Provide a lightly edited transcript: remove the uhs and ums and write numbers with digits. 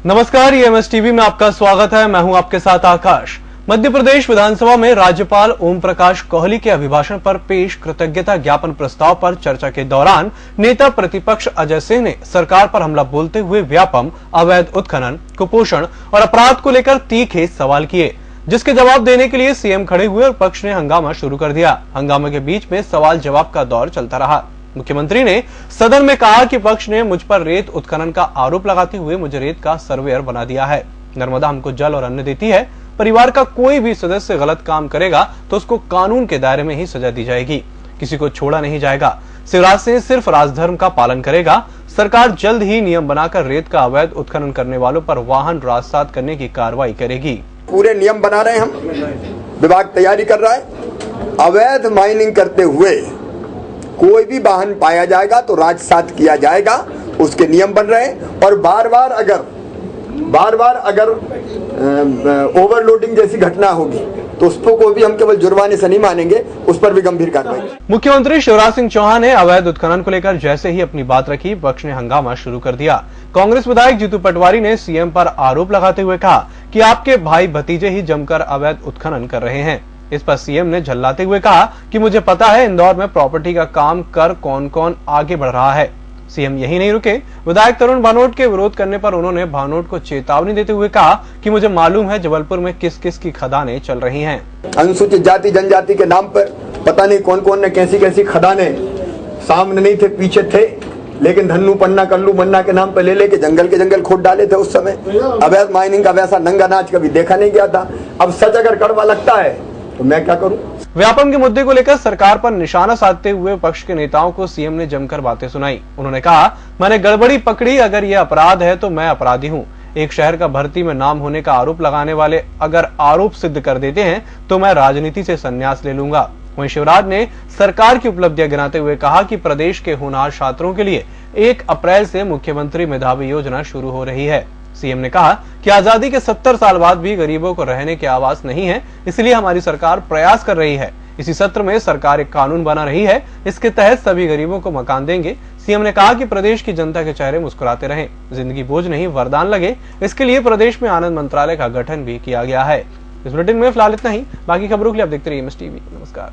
नमस्कार, EMS TV में आपका स्वागत है। मैं हूं आपके साथ आकाश। मध्य प्रदेश विधानसभा में राज्यपाल ओम प्रकाश कोहली के अभिभाषण पर पेश कृतज्ञता ज्ञापन प्रस्ताव पर चर्चा के दौरान नेता प्रतिपक्ष अजय सिंह ने सरकार पर हमला बोलते हुए व्यापम, अवैध उत्खनन, कुपोषण और अपराध को लेकर तीखे सवाल किए, जिसके जवाब देने के लिए सीएम खड़े हुए और पक्ष ने हंगामा शुरू कर दिया। हंगामे के बीच में सवाल जवाब का दौर चलता रहा। मुख्यमंत्री ने सदन में कहा कि पक्ष ने मुझ पर रेत उत्खनन का आरोप लगाते हुए मुझे रेत का सर्वेयर बना दिया है। नर्मदा हमको जल और अन्न देती है। परिवार का कोई भी सदस्य गलत काम करेगा तो उसको कानून के दायरे में ही सजा दी जाएगी। किसी को छोड़ा नहीं जाएगा। शिवराज सिंह सिर्फ राजधर्म का पालन करेगा। सरकार जल्द ही नियम बनाकर रेत का अवैध उत्खनन करने वालों पर वाहन राजसात करने की कार्रवाई करेगी। पूरे नियम बना रहे हैं हम, विभाग तैयारी कर रहा है। अवैध माइनिंग करते हुए कोई भी वाहन पाया जाएगा तो राजसात किया जाएगा, उसके नियम बन रहे हैं। और बार बार अगर ओवरलोडिंग जैसी घटना होगी तो उसको भी हम केवल जुर्माने से नहीं मानेंगे, उस पर भी गंभीर कार्रवाई। मुख्यमंत्री शिवराज सिंह चौहान ने अवैध उत्खनन को लेकर जैसे ही अपनी बात रखी, पक्ष ने हंगामा शुरू कर दिया। कांग्रेस विधायक जीतू पटवारी ने सीएम पर आरोप लगाते हुए कहा कि आपके भाई भतीजे ही जमकर अवैध उत्खनन कर रहे हैं। इस पर सीएम ने झल्लाते हुए कहा कि मुझे पता है इंदौर में प्रॉपर्टी का काम कर कौन कौन आगे बढ़ रहा है। सीएम यही नहीं रुके। विधायक तरुण भानोट के विरोध करने पर उन्होंने भानोट को चेतावनी देते हुए कहा कि मुझे मालूम है जबलपुर में किस किस की खदानें चल रही हैं। अनुसूचित जाति जनजाति के नाम पर पता नहीं कौन कौन ने कैसी कैसी खदानें, सामने नहीं थे पीछे थे, लेकिन धन्नू पन्ना कल्लू मन्ना के नाम पर ले लेके जंगल खोद डाले थे। उस समय अवैध माइनिंग का वैसा नंगा नाच कभी देखा नहीं गया था। अब सच अगर कड़वा लगता है तो मैं क्या करूं। व्यापम के मुद्दे को लेकर सरकार पर निशाना साधते हुए पक्ष के नेताओं को सीएम ने जमकर बातें सुनाई। उन्होंने कहा, मैंने गड़बड़ी पकड़ी, अगर ये अपराध है तो मैं अपराधी हूं। एक शहर का भर्ती में नाम होने का आरोप लगाने वाले अगर आरोप सिद्ध कर देते हैं तो मैं राजनीति से संन्यास ले लूंगा। वहीं शिवराज ने सरकार की उपलब्धियां गिनाते हुए कहा कि प्रदेश के होनहार छात्रों के लिए 1 अप्रैल से मुख्यमंत्री मेधावी योजना शुरू हो रही है। सीएम ने कहा कि आजादी के 70 साल बाद भी गरीबों को रहने के आवास नहीं है, इसलिए हमारी सरकार प्रयास कर रही है। इसी सत्र में सरकार एक कानून बना रही है, इसके तहत सभी गरीबों को मकान देंगे। सीएम ने कहा कि प्रदेश की जनता के चेहरे मुस्कुराते रहें, जिंदगी बोझ नहीं वरदान लगे, इसके लिए प्रदेश में आनंद मंत्रालय का गठन भी किया गया है। इस बुलेटिन में फिलहाल इतना ही। बाकी खबरों के लिए आप देखते रहिए EMS टीवी। नमस्कार।